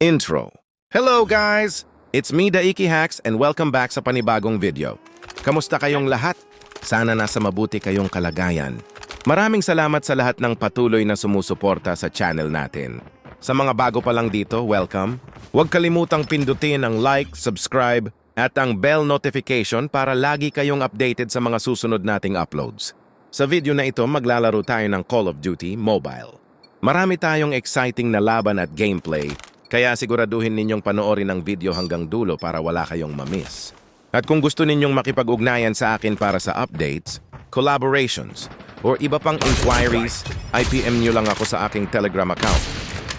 Intro. Hello guys! It's me, Daiki Hacks, and welcome back sa panibagong video. Kamusta kayong lahat? Sana nasa mabuti kayong kalagayan. Maraming salamat sa lahat ng patuloy na sumusuporta sa channel natin. Sa mga bago pa lang dito, welcome. Huwag kalimutang pindutin ang like, subscribe, at ang bell notification para lagi kayong updated sa mga susunod nating uploads. Sa video na ito, maglalaro tayo ng Call of Duty Mobile. Marami tayong exciting na laban at gameplay, kaya siguraduhin ninyong panoorin ang video hanggang dulo para wala kayong mamiss. At kung gusto ninyong makipag-ugnayan sa akin para sa updates, collaborations, or iba pang inquiries, IPM nyo lang ako sa aking Telegram account.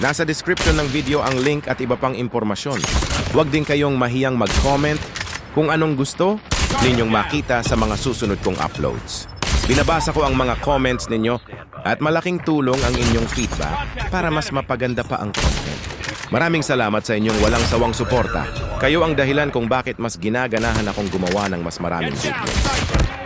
Nasa description ng video ang link at iba pang impormasyon. Huwag din kayong mahiyang mag-comment kung anong gusto ninyong makita sa mga susunod kong uploads. Binabasa ko ang mga comments ninyo at malaking tulong ang inyong feedback para mas mapaganda pa ang content. Maraming salamat sa inyong walang sawang suporta. Kayo ang dahilan kung bakit mas ginaganahan akong gumawa ng mas maraming videos.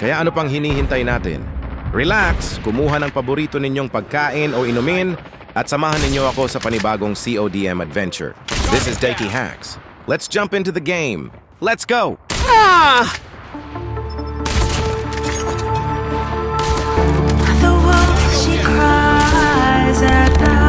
Kaya ano pang hinihintay natin? Relax, kumuha ng paborito ninyong pagkain o inumin at samahan ninyo ako sa panibagong CODM adventure. This is Daiki Hacks. Let's jump into the game. Let's go! The wolf, she cries at night.